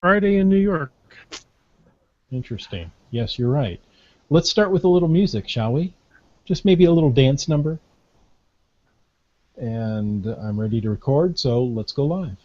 Friday in New York. Interesting. Yes, you're right. Let's start with a little music, shall we? Just maybe a little dance number. And I'm ready to record, so let's go live.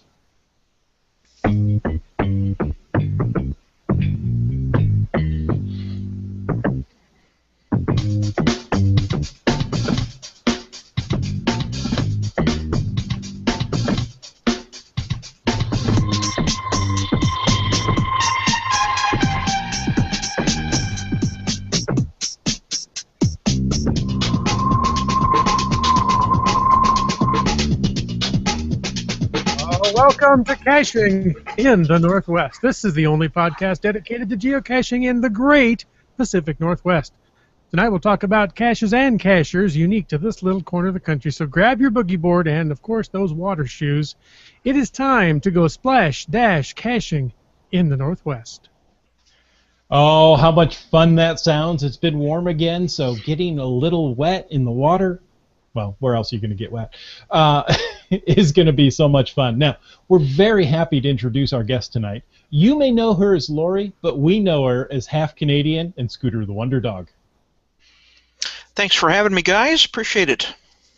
Welcome to Caching in the Northwest. This is the only podcast dedicated to geocaching in the great Pacific Northwest. Tonight we'll talk about caches and cachers unique to this little corner of the country. So grab your boogie board and, of course, those water shoes. It is time to go splash-caching in the Northwest. Oh, how much fun that sounds. It's been warm again, so getting a little wet in the water, well, where else are you going to get wet, is going to be so much fun. Now, we're very happy to introduce our guest tonight. You may know her as Lori, but we know her as half Canadian and Scooter the Wonder Dog. Thanks for having me, guys. Appreciate it.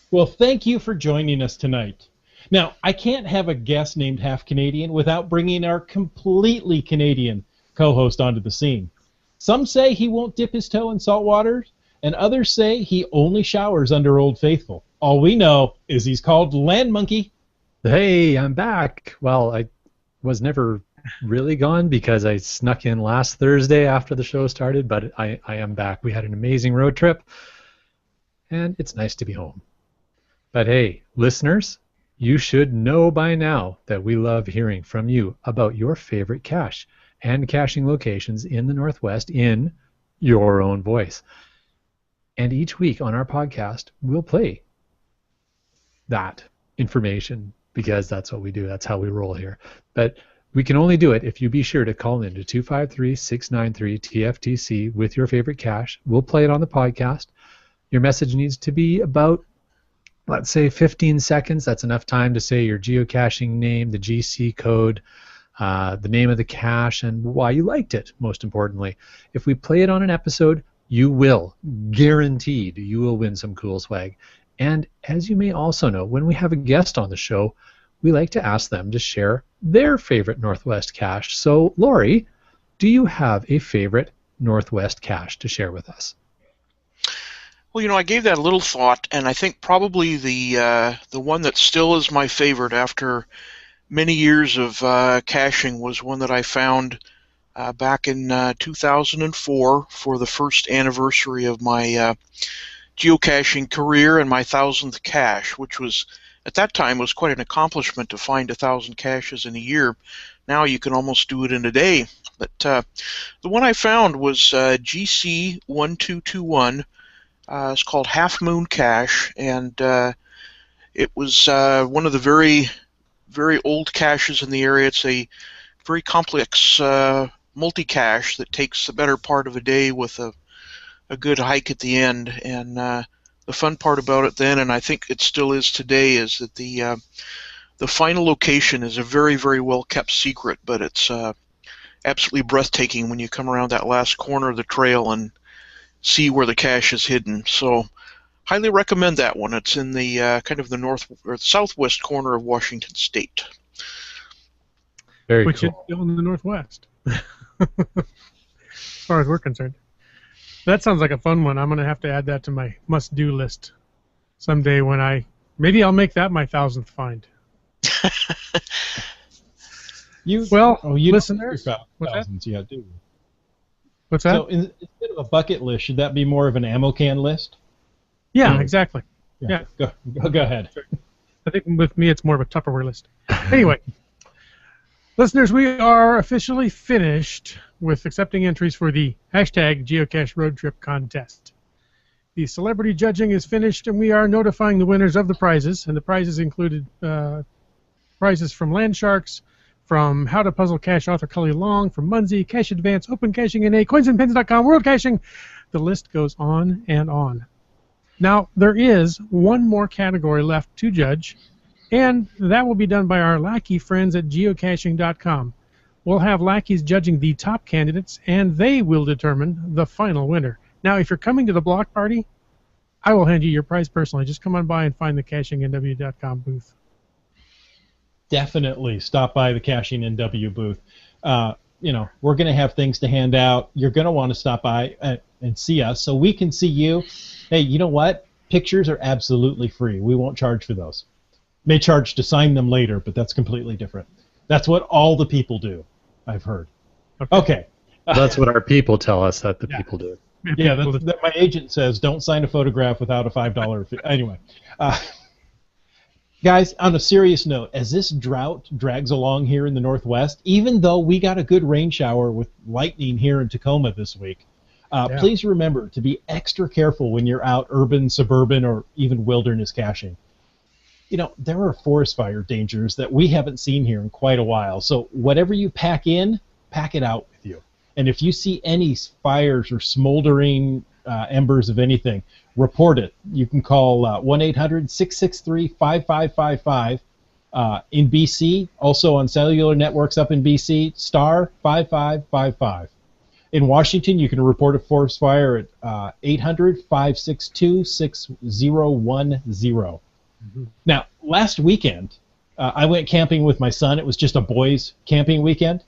Well, thank you for joining us tonight. Now, I can't have a guest named half Canadian without bringing our completely Canadian co-host onto the scene. Some say he won't dip his toe in salt water, and others say he only showers under Old Faithful. All we know is he's called Land Monkey. Hey, I'm back. Well, I was never really gone because I snuck in last Thursday after the show started, but I am back. We had an amazing road trip, and it's nice to be home. But hey, listeners, you should know by now that we love hearing from you about your favorite cache and caching locations in the Northwest in your own voice. And each week on our podcast, we'll play that information because that's what we do. That's how we roll here. But we can only do it if you be sure to call in to 253-693-TFTC with your favorite cache. We'll play it on the podcast. Your message needs to be about, let's say, 15 seconds. That's enough time to say your geocaching name, the GC code, the name of the cache, and why you liked it, most importantly. If we play it on an episode, you will, guaranteed, you will win some cool swag. And as you may also know, when we have a guest on the show, we like to ask them to share their favorite Northwest cache. So, Lori, do you have a favorite Northwest cache to share with us? Well, you know, I gave that a little thought, and I think probably the one that still is my favorite after many years of caching was one that I found back in 2004 for the first anniversary of my geocaching career and my 1,000th cache, which was, at that time, was quite an accomplishment to find 1,000 caches in a year. Now you can almost do it in a day. But the one I found was GC1221. It's called Half Moon Cache, and it was one of the very, very old caches in the area. It's a very complex multi-cache that takes the better part of a day with a good hike at the end. And the fun part about it then, and I think it still is today, is that the final location is a very, very well kept secret, but it's absolutely breathtaking when you come around that last corner of the trail and see where the cache is hidden. So highly recommend that one. It's in the kind of the north or southwest corner of Washington State. Very Which cool. is still in the Northwest, as far as we're concerned. That sounds like a fun one. I'm going to have to add that to my must-do list someday when maybe I'll make that my 1,000th find. Listeners, thousands, yeah, do. What's that? So instead of a bucket list, should that be more of an ammo can list? Yeah, exactly. Yeah. Go ahead. I think with me it's more of a Tupperware list. Anyway, listeners, we are officially finished with accepting entries for the hashtag Geocache Road Trip Contest. The celebrity judging is finished, and we are notifying the winners of the prizes. And the prizes included prizes from Landsharks, from How to Puzzle Cache author Cully Long, from Munzie, Cache Advance, Open Caching NA, CoinsandPins.com, World Caching. The list goes on and on. Now, there is one more category left to judge, and that will be done by our lackey friends at geocaching.com. we'll have lackeys judging the top candidates, and they will determine the final winner. Now, if you're coming to the block party, I will hand you your prize personally. Just come on by and find the CachingNW.com booth. Definitely stop by the Caching NW booth. We're going to have things to hand out. You're going to want to stop by and see us so we can see you. Hey, you know what? Pictures are absolutely free. We won't charge for those. May charge to sign them later, but that's completely different. That's what all the people do, I've heard. Okay. That's what our people tell us that the people do. Yeah, my agent says don't sign a photograph without a $5 fee. Anyway. Guys, on a serious note, as this drought drags along here in the Northwest, even though we got a good rain shower with lightning here in Tacoma this week, please remember to be extra careful when you're out urban, suburban, or even wilderness caching. There are forest fire dangers that we haven't seen here in quite a while, so whatever you pack in, pack it out with you. And if you see any fires or smoldering embers of anything, report it. You can call 1-800-663-5555 in BC, also on cellular networks up in BC, star 5555. In Washington, you can report a forest fire at 800-562-6010. Mm-hmm. Now, last weekend, I went camping with my son. It was just a boys' camping weekend.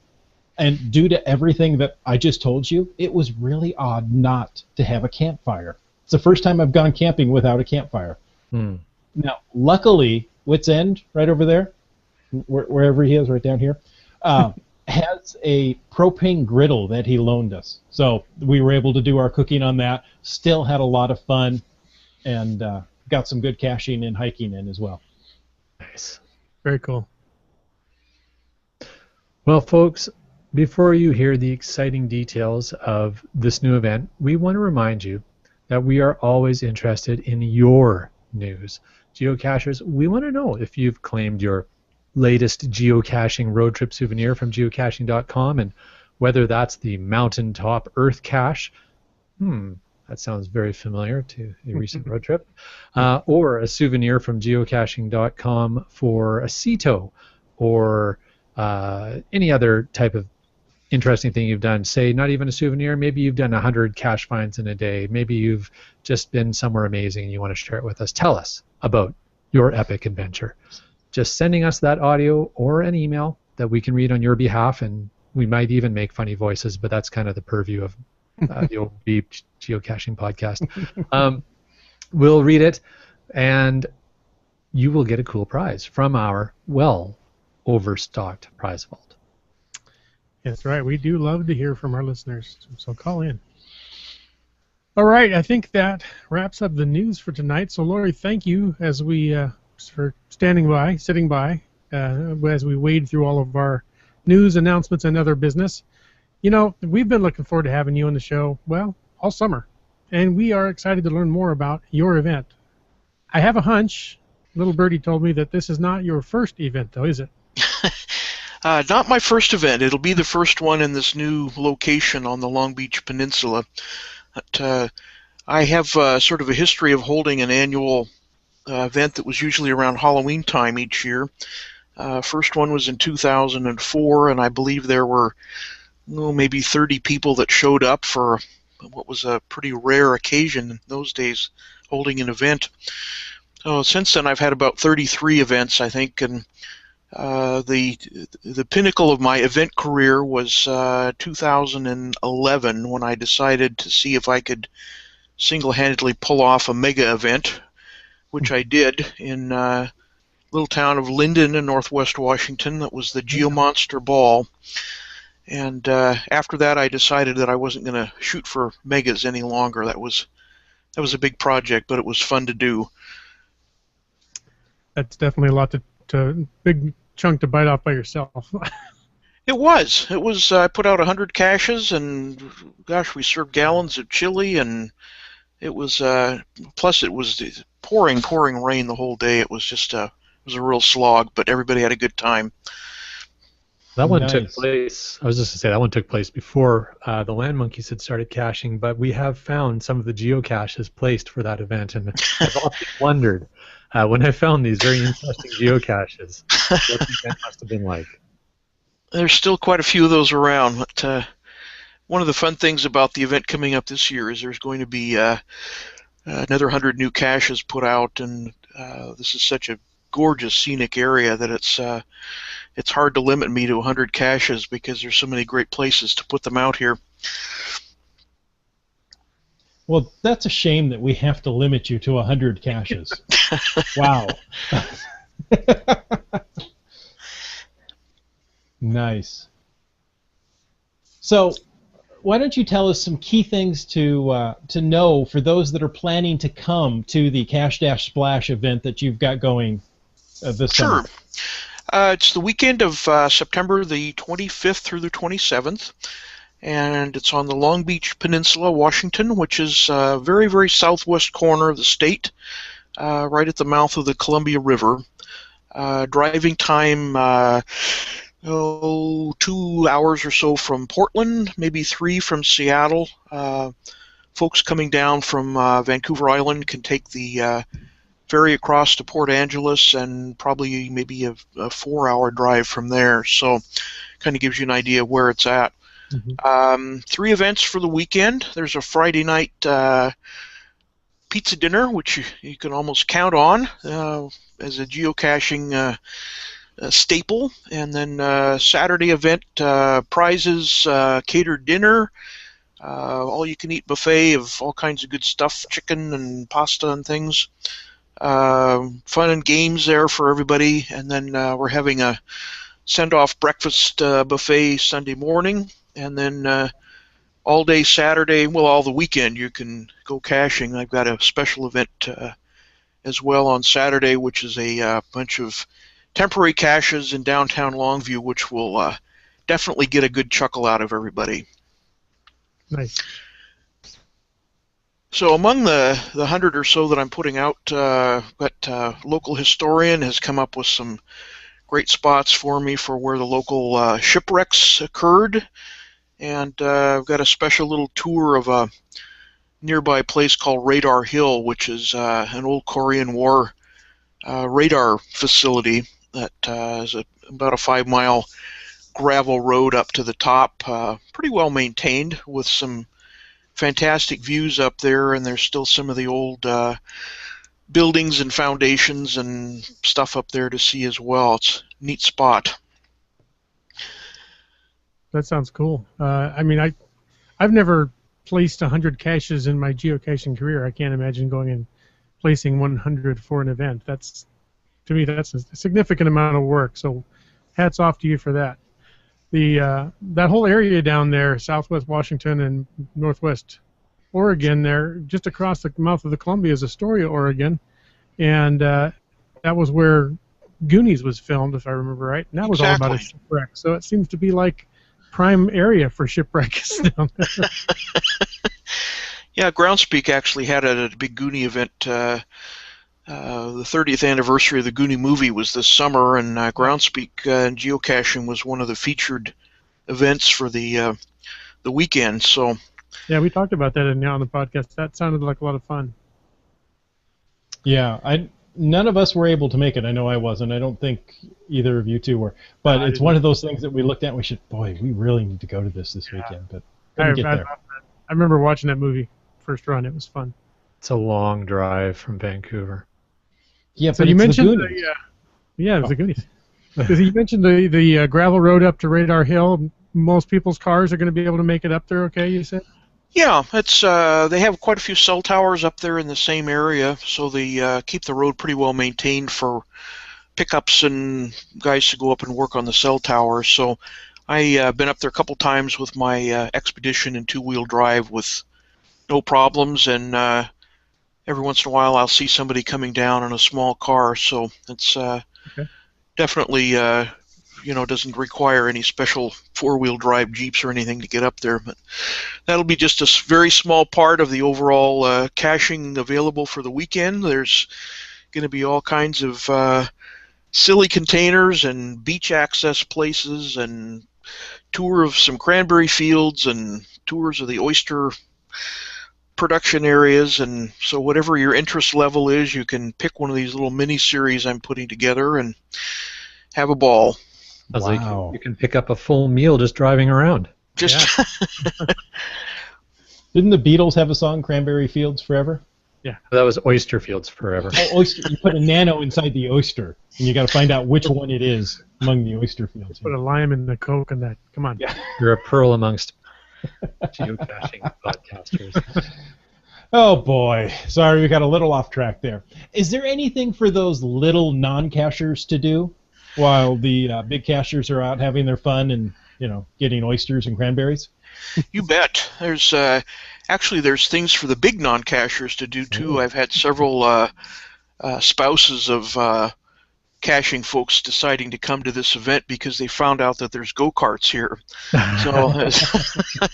And due to everything that I just told you, it was really odd not to have a campfire. It's the first time I've gone camping without a campfire. Now, luckily, Wits End, right over there, wherever he is, right down here, has a propane griddle that he loaned us. So we were able to do our cooking on that, still had a lot of fun, and got some good caching and hiking in as well. Nice. Very cool. Well, folks, before you hear the exciting details of this new event, we want to remind you that we are always interested in your news. Geocachers, we want to know if you've claimed your latest geocaching road trip souvenir from geocaching.com, and whether that's the mountaintop earth cache, that sounds very familiar to a recent road trip, or a souvenir from geocaching.com for a CITO, or any other type of interesting thing you've done. Say, not even a souvenir, maybe you've done 100 cache finds in a day, maybe you've just been somewhere amazing and you want to share it with us. Tell us about your epic adventure. Just sending us that audio or an email that we can read on your behalf, and we might even make funny voices, but that's kind of the purview of the old Beep Geocaching podcast. We'll read it, and you will get a cool prize from our overstocked prize vault. That's right. We do love to hear from our listeners, so call in. All right, I think that wraps up the news for tonight. So, Lori, thank you for sitting by, as we wade through all of our news, announcements, and other business. We've been looking forward to having you on the show, all summer, and we are excited to learn more about your event. I have a hunch. Little Birdie told me that this is not your first event, though, is it? Not my first event. It'll be the first one in this new location on the Long Beach Peninsula. But, I have sort of a history of holding an annual event that was usually around Halloween time each year. First one was in 2004, and I believe there were maybe 30 people that showed up for what was a pretty rare occasion in those days, holding an event. So since then, I've had about 33 events, I think, and the pinnacle of my event career was 2011, when I decided to see if I could single-handedly pull off a mega event, which I did in little town of Linden in northwest Washington. That was the GeoMonster Ball. And after that, I decided that I wasn't going to shoot for megas any longer. That was a big project, but it was fun to do. That's definitely a lot to big chunk to bite off by yourself. It was. I put out 100 caches, and gosh, we served gallons of chili, and it was. Plus, it was pouring rain the whole day. It was just a real slog, but everybody had a good time. That one took place. I was just going to say that one took place before the Land Monkeys had started caching, but we have found some of the geocaches placed for that event, and I've often wondered when I found these very interesting geocaches what the event must have been like. there's still quite a few of those around. But one of the fun things about the event coming up this year is there's going to be another 100 new caches put out, and this is such a gorgeous scenic area that it's hard to limit me to 100 caches because there's so many great places to put them out here. Well, that's a shame that we have to limit you to 100 caches. Wow. Nice. So, why don't you tell us some key things to know for those that are planning to come to the Cache Dash Splash event that you've got going this summer? Sure. It's the weekend of September the 25th through the 27th, and it's on the Long Beach Peninsula, Washington, which is very, very southwest corner of the state, right at the mouth of the Columbia River. Driving time, 2 hours or so from Portland, maybe 3 from Seattle. Folks coming down from Vancouver Island can take the ferry across to Port Angeles, and probably maybe a 4-hour drive from there. So kind of gives you an idea of where it's at. Mm-hmm. 3 events for the weekend. There's a Friday night pizza dinner, which you can almost count on as a geocaching staple. And then Saturday event, prizes, catered dinner, all-you-can-eat buffet of all kinds of good stuff, chicken and pasta and things. Fun and games there for everybody. And then we're having a send-off breakfast buffet Sunday morning. And then all day Saturday, well, all the weekend, you can go caching. I've got a special event as well on Saturday, which is a bunch of temporary caches in downtown Longview, which will definitely get a good chuckle out of everybody. Nice. So among the 100 or so that I'm putting out, local historian has come up with some great spots for me for where the local shipwrecks occurred. And I've got a special little tour of a nearby place called Radar Hill, which is an old Korean War radar facility that is about a 5-mile gravel road up to the top, pretty well maintained with some fantastic views up there, and there's still some of the old buildings and foundations and stuff up there to see as well. It's a neat spot. That sounds cool. I mean, I've never placed 100 caches in my geocaching career. I can't imagine going and placing 100 for an event. To me, that's a significant amount of work. So, hats off to you for that. That whole area down there, Southwest Washington and Northwest Oregon, there just across the mouth of the Columbia is Astoria, Oregon, and that was where Goonies was filmed, if I remember right. And that was all about a shipwreck. So it seems to be like prime area for shipwrecks down there. Yeah, Groundspeak actually had a big Goonie event. The 30th anniversary of the Goonie movie was this summer, and Groundspeak and geocaching was one of the featured events for the weekend. So yeah, we talked about that on the podcast. That sounded like a lot of fun. Yeah, none of us were able to make it. I know I wasn't. I don't think either of you two were. But it's one of those things that we looked at and we really need to go to this weekend. But couldn't get there. I remember watching that movie first run. It was fun. It's a long drive from Vancouver. Yeah, so but you mentioned the Goonies. Yeah, it was the Goonies. Because you mentioned the gravel road up to Radar Hill. Most people's cars are going to be able to make it up there, okay, you said? Yeah, it's they have quite a few cell towers up there in the same area, so they keep the road pretty well maintained for pickups and guys to go up and work on the cell towers. So I've been up there a couple times with my Expedition and two-wheel drive with no problems, and every once in a while I'll see somebody coming down in a small car, so it's definitely doesn't require any special four-wheel drive Jeeps or anything to get up there. But that'll be just a very small part of the overall caching available for the weekend. There's going to be all kinds of silly containers and beach access places and tour of some cranberry fields and tours of the oyster production areas. And so whatever your interest level is, you can pick one of these little mini-series I'm putting together and have a ball. I was Wow. like, you can pick up a full meal just driving around. Just Didn't the Beatles have a song, Cranberry Fields Forever? That was oyster fields forever. Oh, oyster. You put a nano inside the oyster, and you got to find out which one it is among the oyster fields. Put a lime in the Coke and that. Come on. Yeah. You're a pearl amongst geocaching podcasters. Oh boy, sorry we got a little off track there. Is there anything for those little non-cachers to do while the big cachers are out having their fun and getting oysters and cranberries? You bet. There's actually there's things for the big non-cachers to do too. I've had several spouses of caching folks deciding to come to this event because they found out that there's go-karts here. So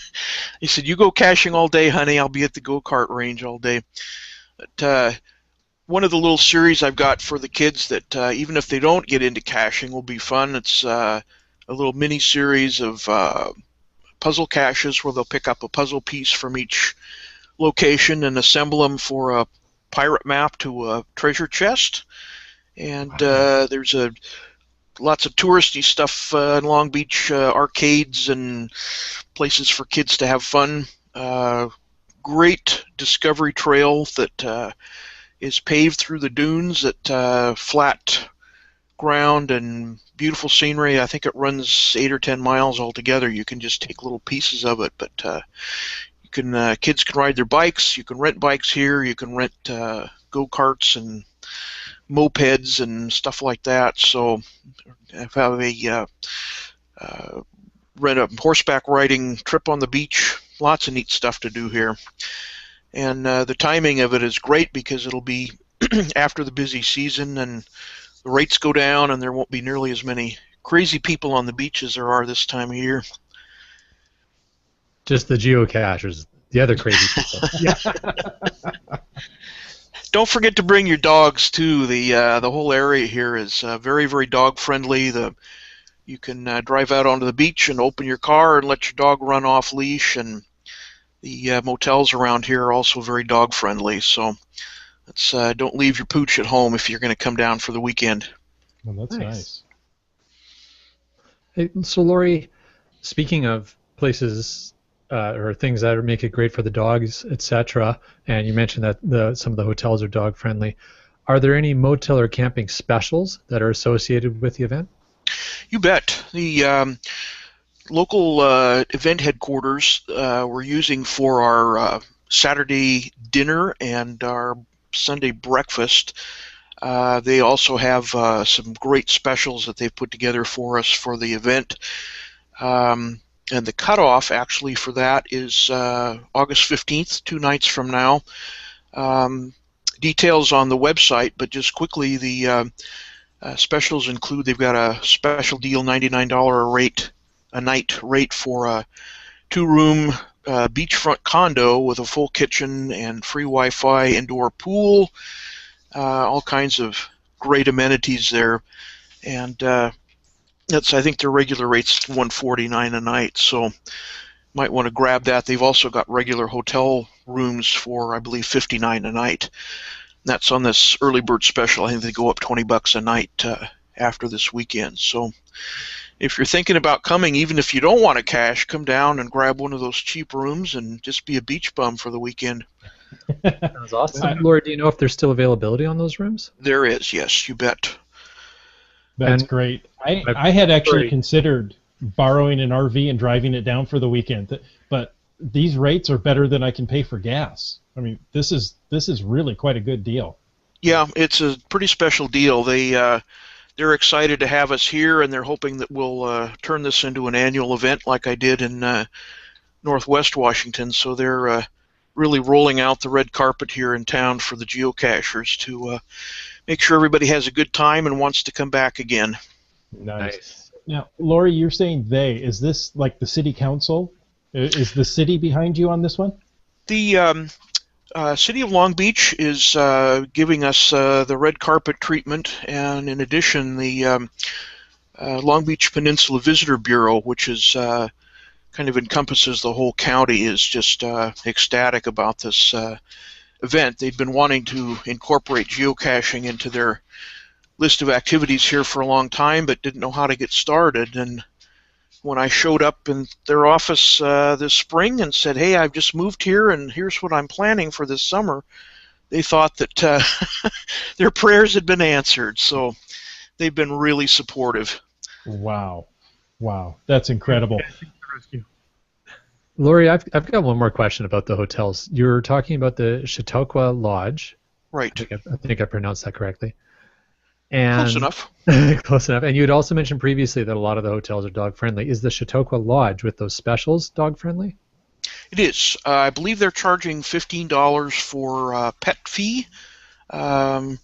he said, "You go caching all day, honey. I'll be at the go-kart range all day." But one of the little series I've got for the kids that even if they don't get into caching will be fun. It's a little mini series of puzzle caches where they'll pick up a puzzle piece from each location and assemble them for a pirate map to a treasure chest. And there's lots of touristy stuff in Long Beach, arcades and places for kids to have fun. Great discovery trail that is paved through the dunes at flat ground and beautiful scenery. I think it runs 8 or 10 miles altogether. You can just take little pieces of it, but you can kids can ride their bikes. You can rent bikes here. You can rent go-karts and mopeds and stuff like that. So if I have a rent a horseback riding trip on the beach, lots of neat stuff to do here. And the timing of it is great because it'll be after the busy season and the rates go down and there won't be nearly as many crazy people on the beach as there are this time of year. Just the geocachers, the other crazy people. Don't forget to bring your dogs too. The whole area here is very, very dog friendly. You can drive out onto the beach and open your car and let your dog run off leash, and the motels around here are also very dog friendly. So don't leave your pooch at home if you're going to come down for the weekend. Well, that's nice. Hey, so Lori, speaking of places or things that make it great for the dogs, etc., and you mentioned that some of the hotels are dog friendly, are there any motel or camping specials that are associated with the event? You bet. The local event headquarters we're using for our Saturday dinner and our Sunday breakfast. They also have some great specials that they've put together for us for the event. And the cutoff actually for that is August 15th, 2 nights from now. Details on the website, but just quickly, the specials include, they've got a special deal $99 a night rate for a 2-room beachfront condo with a full kitchen and free Wi-Fi, indoor pool, all kinds of great amenities there. And I think their regular rate's $149 a night, so might want to grab that. They've also got regular hotel rooms for, I believe, $59 a night. That's on this early bird special. I think they go up $20 a night after this weekend. So if you're thinking about coming, even if you don't want to cash, come down and grab one of those cheap rooms and just be a beach bum for the weekend. Sounds awesome. Laura, do you know if there's still availability on those rooms? There is, yes, you bet. That's great. I had actually considered borrowing an RV and driving it down for the weekend, but these rates are better than I can pay for gas. I mean, this is really quite a good deal. Yeah, it's a pretty special deal. They're excited to have us here, and they're hoping that we'll turn this into an annual event like I did in Northwest Washington. So they're really rolling out the red carpet here in town for the geocachers to make sure everybody has a good time and wants to come back again. Nice. Now, Lori, you're saying they. Is this like the city council? Is the city behind you on this one? The City of Long Beach is giving us the red carpet treatment, and in addition, the Long Beach Peninsula Visitor Bureau, which is kind of encompasses the whole county, is just ecstatic about this event. They'd been wanting to incorporate geocaching into their list of activities here for a long time, but didn't know how to get started. And when I showed up in their office this spring and said, "Hey, I've just moved here, and here's what I'm planning for this summer," they thought that their prayers had been answered. So they've been really supportive. Wow. Wow. That's incredible. Lori, I've got one more question about the hotels. You're talking about the Chautauqua Lodge. Right. I think I pronounced that correctly. And Close enough. Close enough. And you had also mentioned previously that a lot of the hotels are dog friendly. Is the Chautauqua Lodge with those specials dog friendly? It is. I believe they're charging $15 for pet fee on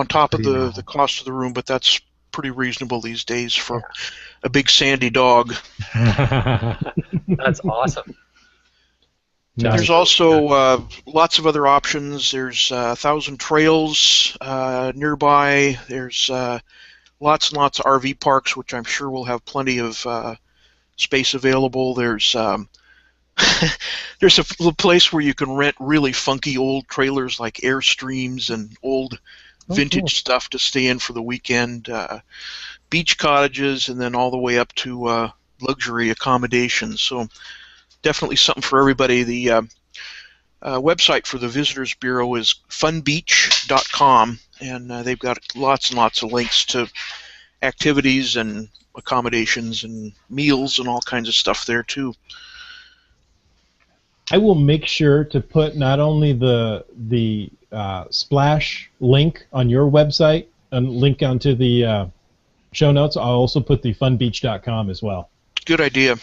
top of the cost of the room, but that's pretty reasonable these days for a big sandy dog. That's awesome. There's also lots of other options. There's 1,000 trails nearby. There's lots and lots of RV parks, which I'm sure will have plenty of space available. There's there's a place where you can rent really funky old trailers like Airstreams and old vintage stuff to stay in for the weekend. Beach cottages, and then all the way up to luxury accommodations. So definitely something for everybody. The website for the Visitors Bureau is funbeach.com, and they've got lots and lots of links to activities and accommodations and meals and all kinds of stuff there too. I will make sure to put not only the Splash link on your website and link onto the show notes. I'll also put the funbeach.com as well. Good idea.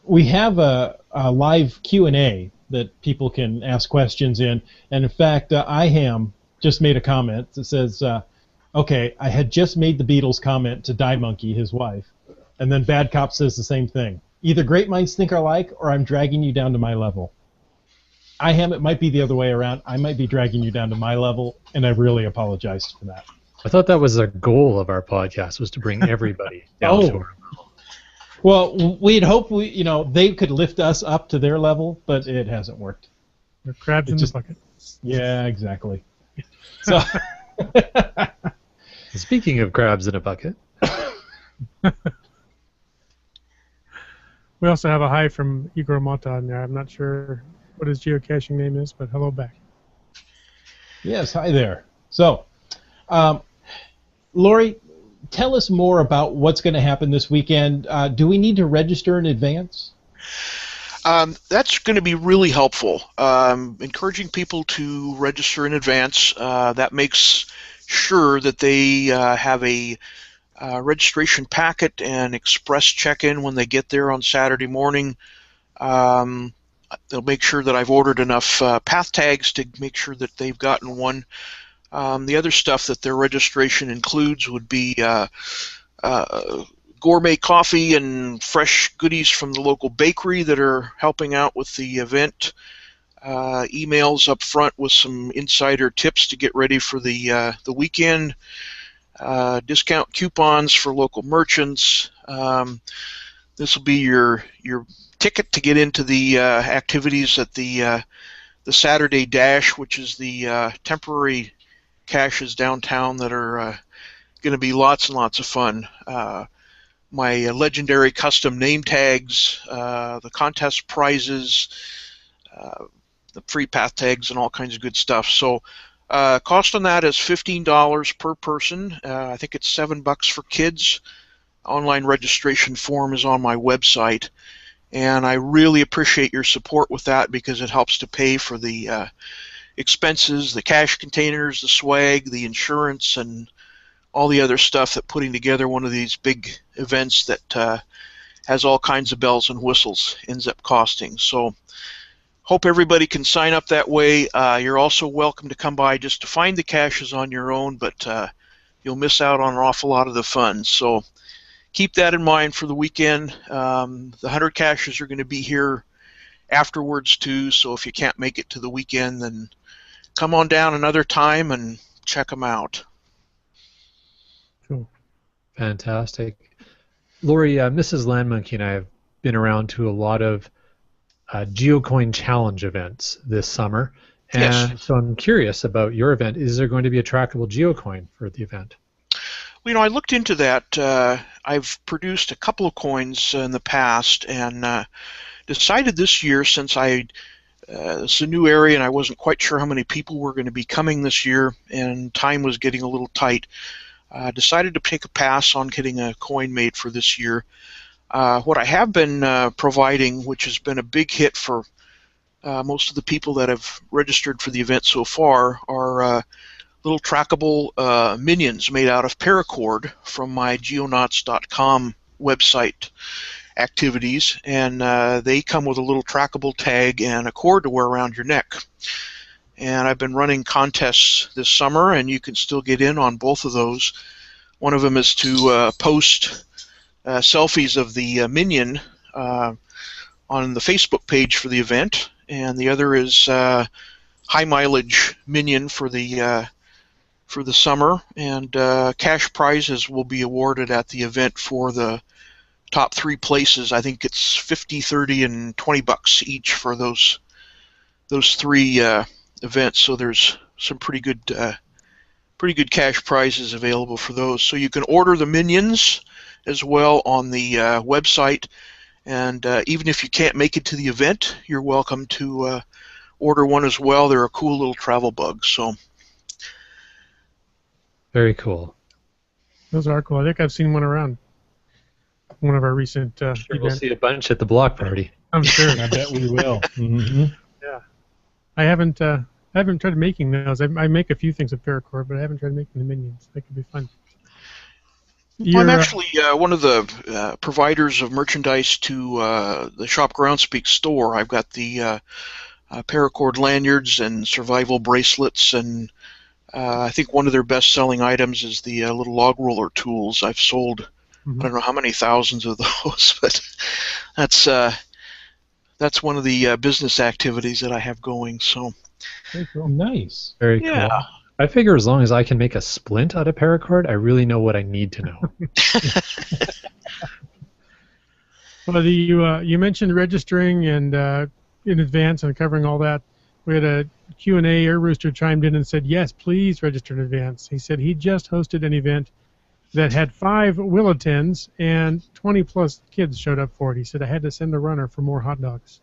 We have a live Q&A that people can ask questions in, and in fact, IHAM just made a comment that says, okay, I had just made the Beatles comment to Die Monkey, his wife, and then Bad Cop says the same thing. Either great minds think alike, or I'm dragging you down to my level. IHAM, it might be the other way around. I might be dragging you down to my level, and I really apologize for that. I thought that was a goal of our podcast, was to bring everybody down to our level. Well, we'd hope they could lift us up to their level, but it hasn't worked. They're crabs in the bucket. Yeah, exactly. So, speaking of crabs in a bucket, we also have a hi from Igor Mota in there. I'm not sure what his geocaching name is, but hello back. Yes, hi there. So, Lori, tell us more about what's going to happen this weekend. Do we need to register in advance? That's going to be really helpful. Encouraging people to register in advance. That makes sure that they have a registration packet and express check-in when they get there on Saturday morning. They'll make sure that I've ordered enough path tags to make sure that they've gotten one. The other stuff that their registration includes would be gourmet coffee and fresh goodies from the local bakery that are helping out with the event. Emails up front with some insider tips to get ready for the weekend. Discount coupons for local merchants. This will be your ticket to get into the activities at the Saturday Dash, which is the temporary caches downtown that are going to be lots and lots of fun. My legendary custom name tags, the contest prizes, the free path tags, and all kinds of good stuff. So cost on that is $15 per person. I think it's $7 for kids. Online registration form is on my website, and I really appreciate your support with that because it helps to pay for the expenses, the cash containers, the swag, the insurance, and all the other stuff that putting together one of these big events that has all kinds of bells and whistles ends up costing. So hope everybody can sign up that way. You're also welcome to come by just to find the caches on your own, but you'll miss out on an awful lot of the fun. So keep that in mind for the weekend. The 100 caches are going to be here afterwards too, so if you can't make it to the weekend, then come on down another time and check them out. Cool. Fantastic. Lori, Mrs. Landmonkey and I have been around to a lot of GeoCoin Challenge events this summer, And Yes. so I'm curious about your event. Is there going to be a trackable geocoin for the event? Well, I looked into that. I've produced a couple of coins in the past, and decided this year, since it's a new area and I wasn't quite sure how many people were going to be coming this year, and time was getting a little tight, decided to take a pass on getting a coin made for this year. What I have been providing, which has been a big hit for most of the people that have registered for the event so far, are little trackable minions made out of paracord from my geonauts.com website activities, and they come with a little trackable tag and a cord to wear around your neck. And I've been running contests this summer, and you can still get in on both of those. One of them is to post selfies of the minion on the Facebook page for the event, and the other is high mileage minion for the summer, and cash prizes will be awarded at the event for the top 3 places. I think it's 50, 30, and $20 each for those 3 events. So there's some pretty good cash prizes available for those. So you can order the minions as well on the website, and even if you can't make it to the event, you're welcome to order one as well. They're a cool little travel bug. So Very cool. Those are cool. I think I've seen one around one of our recent Sure, we'll events. see a bunch at the block party. I'm sure. I bet we will. Mm-hmm. Yeah. I haven't tried making those. I make a few things with paracord, but I haven't tried making the minions. That could be fun. I'm actually one of the providers of merchandise to the Shop Groundspeak store. I've got the paracord lanyards and survival bracelets, and I think one of their best-selling items is the little log roller tools. I've sold I don't know how many thousands of those, but that's one of the business activities that I have going. So Very cool. Nice. Very yeah. cool. I figure as long as I can make a splint out of paracord, I really know what I need to know. Well, you mentioned registering and in advance and covering all that. We had a Q&A. Air Rooster chimed in and said, yes, please register in advance. He said he just hosted an event that had 5 will attends and 20-plus kids showed up for it. He said I had to send a runner for more hot dogs.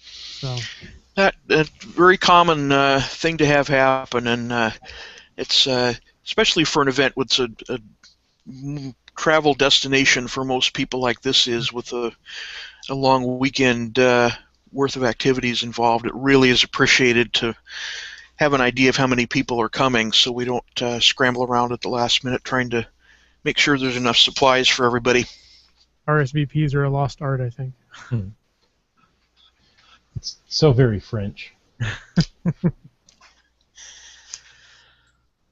So That's a very common thing to have happen, and it's especially for an event with a travel destination for most people like this is, with a long weekend worth of activities involved. It really is appreciated to have an idea of how many people are coming, so we don't scramble around at the last minute trying to make sure there's enough supplies for everybody. RSVPs are a lost art, I think. It's so very French.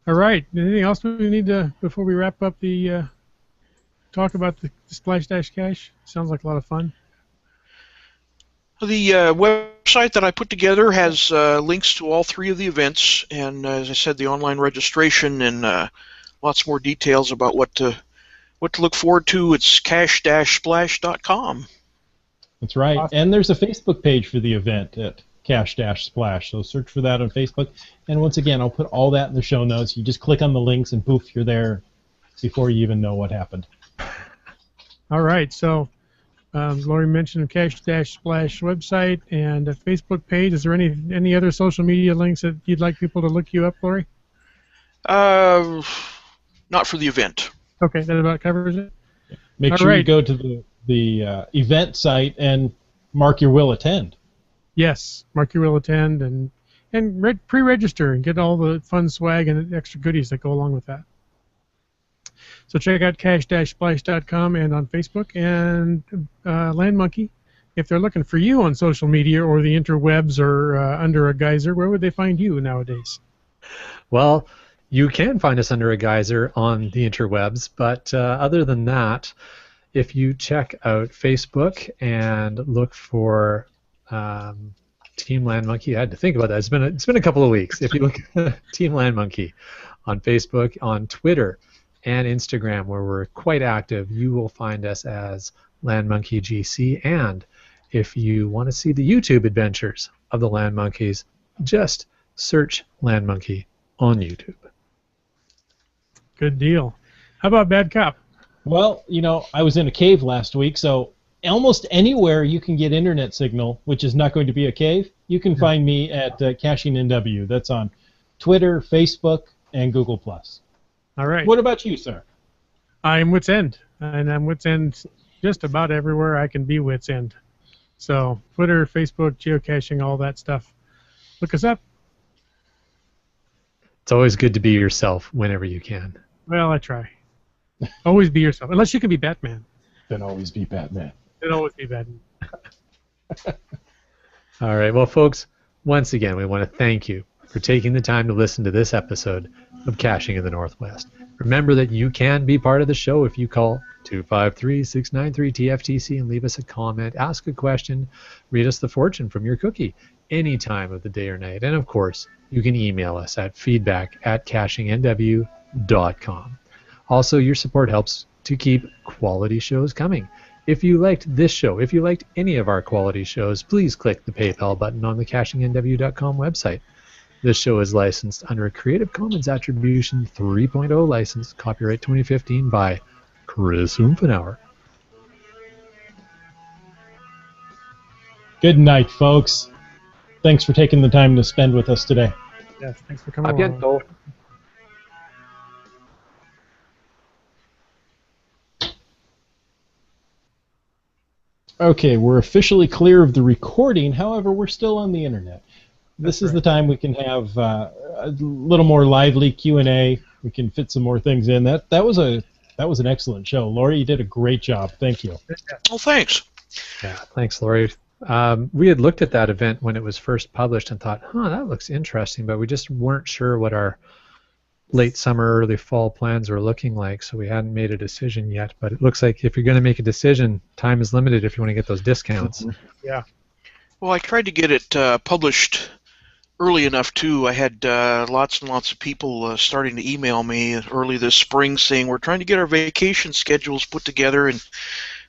All right. Anything else we need to, before we wrap up the talk about the Splash Dash Cache? Sounds like a lot of fun. The website that I put together has links to all 3 of the events, and as I said, the online registration and lots more details about what to look forward to. It's cache-splash.com. That's right. Awesome. And there's a Facebook page for the event at Cache-Splash, so search for that on Facebook. And once again, I'll put all that in the show notes. You just click on the links and poof, you're there before you even know what happened. All right. So Lori mentioned the Cache-Splash website and a Facebook page. Is there any other social media links that you'd like people to look you up, Lori? Not for the event. Okay, that about covers it. Make All sure you right. go to the event site and mark your will attend. Yes, mark your will attend and pre-register and get all the fun swag and extra goodies that go along with that. So check out cache-splash.com and on Facebook, and Land Monkey. If they're looking for you on social media or the interwebs or under a geyser, where would they find you nowadays? Well, you can find us under a geyser on the interwebs, but other than that, if you check out Facebook and look for Team Land Monkey, I had to think about that. It's been a couple of weeks. If you look at Team Land Monkey on Facebook, on Twitter, and Instagram, where we're quite active, you will find us as Land Monkey GC. And if you want to see the YouTube adventures of the Land Monkeys, just search Land Monkey on YouTube. Good deal. How about Bad Cop? Well, I was in a cave last week, so almost anywhere you can get internet signal, which is not going to be a cave, you can find me at Caching NW. That's on Twitter, Facebook, and Google+. All right. What about you, sir? I'm Wits End, and I'm Wits End just about everywhere I can be Wits End. So Twitter, Facebook, geocaching, all that stuff. Look us up. It's always good to be yourself whenever you can. Well, I try. Always be yourself, unless you can be Batman. Then always be Batman. Then always be Batman. All right. Well, folks, once again, we want to thank you for taking the time to listen to this episode of Caching in the Northwest. Remember that you can be part of the show if you call 253-693-TFTC and leave us a comment, ask a question, read us the fortune from your cookie any time of the day or night. And, of course, you can email us at feedback@cachingnw.com. Also, your support helps to keep quality shows coming. If you liked this show, if you liked any of our quality shows, please click the PayPal button on the cachingnw.com website. This show is licensed under a Creative Commons Attribution 3.0 license, copyright 2015 by Chris Umfenauer. Good night, folks. Thanks for taking the time to spend with us today. Yes, thanks for coming A along. bientôt. Okay, we're officially clear of the recording. However, we're still on the internet. This is the time we can have a little more lively Q&A. We can fit some more things in. That was an excellent show. Lori, you did a great job. Thank you. Well, thanks. Yeah, thanks, Lori. We had looked at that event when it was first published and thought, that looks interesting, but we just weren't sure what our late summer, early fall plans were looking like, so we hadn't made a decision yet. But it looks like if you're going to make a decision, time is limited if you want to get those discounts. Yeah. Well, I tried to get it published early enough, too. I had lots and lots of people starting to email me early this spring saying, we're trying to get our vacation schedules put together, and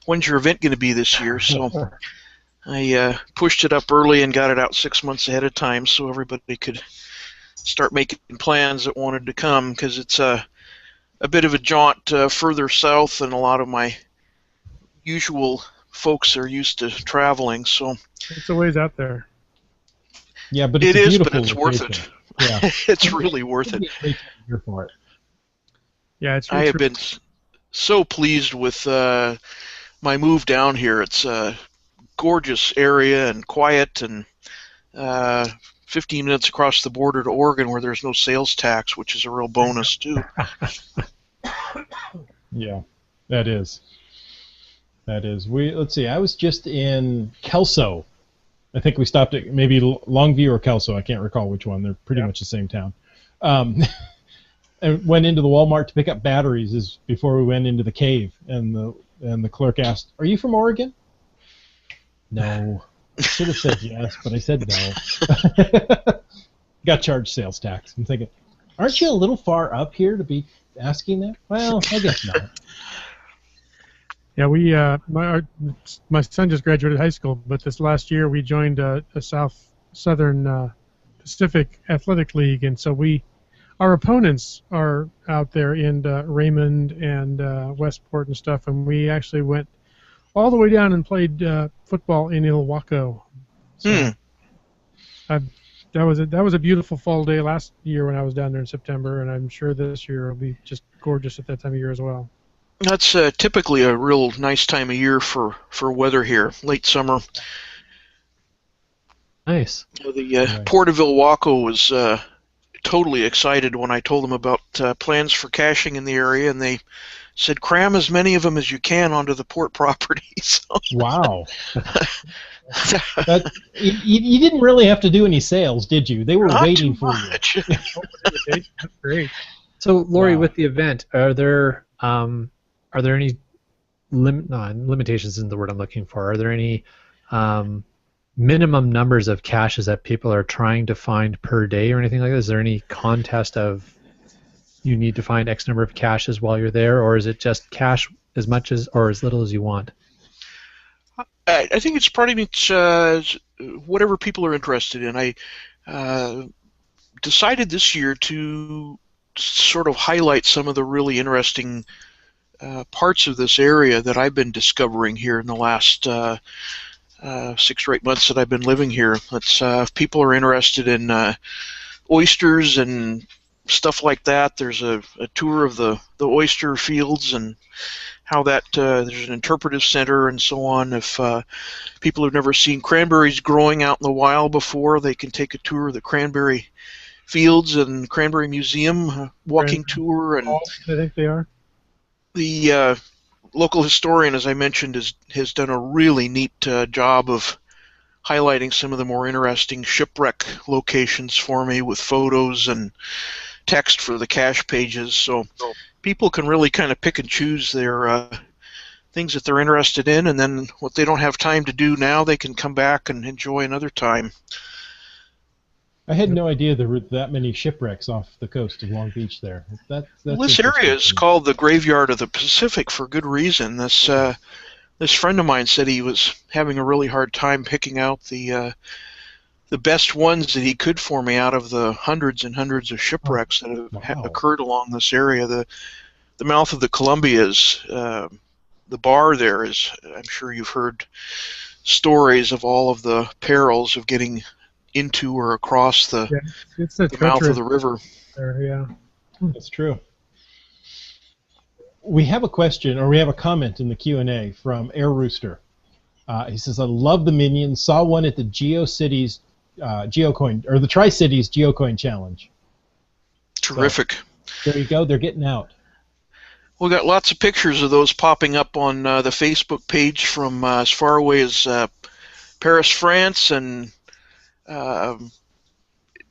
when's your event going to be this year? So I pushed it up early and got it out 6 months ahead of time so everybody could start making plans that wanted to come, because it's a bit of a jaunt further south than a lot of my usual folks are used to traveling. So It's a ways out there. Yeah, but it's it a is, but beautiful it's worth location. it. Yeah. It's really worth it. Here for it. Yeah, it's. I have been so pleased with my move down here. It's a gorgeous area and quiet, and 15 minutes across the border to Oregon where there's no sales tax, which is a real bonus too. Yeah, that is. Let's see. I was just in Kelso. I think we stopped at maybe Longview or Kelso. I can't recall which one. They're pretty much the same town. And went into the Walmart to pick up batteries before we went into the cave, and the clerk asked, "Are you from Oregon?" No. I should have said yes, but I said no. Got charged sales tax. I'm thinking, aren't you a little far up here to be asking that? Well, I guess not. Yeah, my son just graduated high school, but this last year we joined a Southern Pacific Athletic League, and so our opponents are out there in Raymond and Westport and stuff, and we actually went all the way down and played football in Ilwaco. So that was a beautiful fall day last year when I was down there in September, and I'm sure this year will be just gorgeous at that time of year as well. That's typically a real nice time of year for weather here, late summer. Nice. The Port of Ilwaco was totally excited when I told them about plans for caching in the area, and they said, cram as many of them as you can onto the port property. So, wow. You didn't really have to do any sales, did you? They were waiting for you. That's great. So, Lori, with the event, are there any limitations isn't the word I'm looking for? Are there any minimum numbers of caches that people are trying to find per day or anything like that? Is there any contest of you need to find X number of caches while you're there, or is it just cache as much as or as little as you want? I think it's pretty much whatever people are interested in. decided this year to sort of highlight some of the really interesting parts of this area that I've been discovering here in the last 6 or 8 months that I've been living here. If people are interested in oysters and stuff like that, there's a tour of the oyster fields and how that there's an interpretive center and so on. If people have never seen cranberries growing out in the wild before, they can take a tour of the cranberry fields and Cranberry Museum walking tour. And I think they are. The local historian, as I mentioned, has done a really neat job of highlighting some of the more interesting shipwreck locations for me with photos and text for the cache pages. So people can really kind of pick and choose their things that they're interested in, and then what they don't have time to do now, they can come back and enjoy another time. I had no idea there were that many shipwrecks off the coast of Long Beach there. That's well, this area is called the Graveyard of the Pacific for good reason. This friend of mine said he was having a really hard time picking out the best ones that he could for me out of the hundreds and hundreds of shipwrecks that have occurred along this area. The mouth of the Columbia is the bar there is. I'm sure you've heard stories of all of the perils of getting into or across the mouth of the river. There, yeah, that's true. We have a question, or we have a comment in the Q&A from Air Rooster. He says, "I love the minions. Saw one at the GeoCities GeoCoin, or the Tri-Cities GeoCoin Challenge." Terrific. So, there you go. They're getting out. We got lots of pictures of those popping up on the Facebook page from as far away as Paris, France, and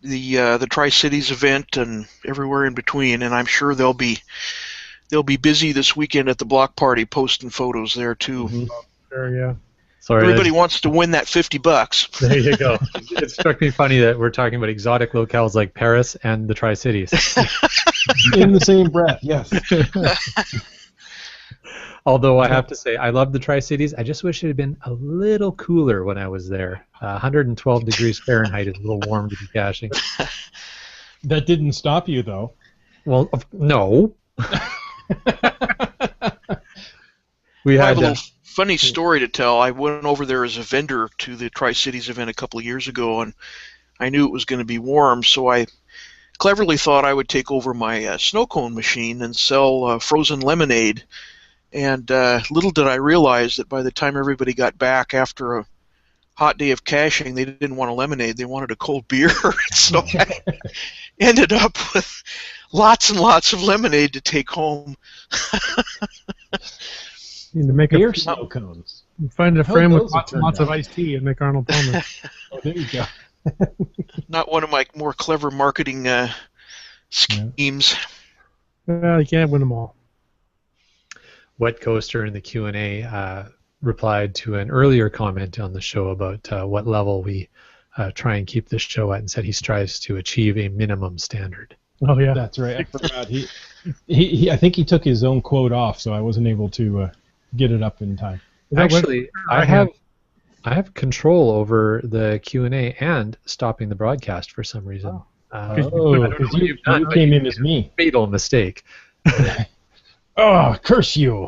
the Tri-Cities event, and everywhere in between. And I'm sure they'll be busy this weekend at the block party, posting photos there too. Mm-hmm. Sure, yeah. Sorry, everybody wants to win that $50. There you go. It struck me funny that we're talking about exotic locales like Paris and the Tri-Cities. In the same breath, yes. Although I have to say, I love the Tri-Cities. I just wish it had been a little cooler when I was there. 112 degrees Fahrenheit is a little warm to be caching. That didn't stop you, though. Well, no. We I had have a little funny story to tell. I went over there as a vendor to the Tri-Cities event a couple of years ago, and I knew it was going to be warm, so I cleverly thought I would take over my snow cone machine and sell frozen lemonade. And little did I realize that by the time everybody got back after a hot day of caching, they didn't want a lemonade, they wanted a cold beer. So I ended up with lots and lots of lemonade to take home. You need to make beer snow cones. Find a frame with lots and lots of iced tea and make Arnold Palmer. Oh, there you go. Not one of my more clever marketing schemes. Well, you can't win them all. Wet Coaster in the Q&A replied to an earlier comment on the show about what level we try and keep this show at, and said he strives to achieve a minimum standard. Oh yeah, that's right. I forgot. He I think he took his own quote off, so I wasn't able to get it up in time. Actually, I have control over the Q&A and stopping the broadcast for some reason. Because you came in as me. Fatal mistake. Oh, curse you!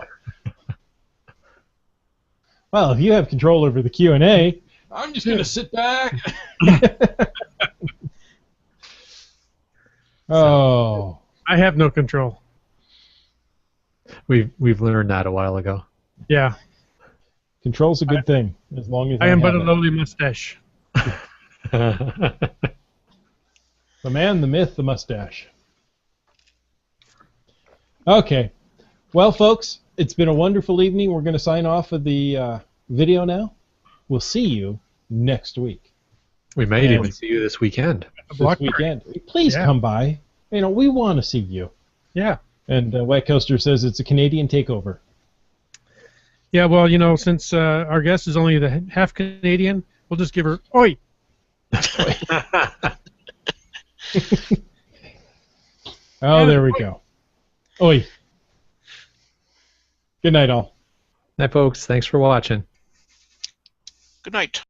Well, if you have control over the Q&A, I'm just going to sit back. Oh. I have no control. We've learned that a while ago. Yeah. Control's a good thing, as long as I am but a lowly mustache. The man, the myth, the mustache. Okay. Well, folks, it's been a wonderful evening. We're going to sign off of the video now. We'll see you next week. We might even see you this weekend. This weekend. Please come by. You know, we want to see you. Yeah. And Wet Coaster says it's a Canadian takeover. Yeah, well, you know, since our guest is only the half Canadian, we'll just give her oi. Oh, there we go. Oi. Good night, all. Night, folks. Thanks for watching. Good night.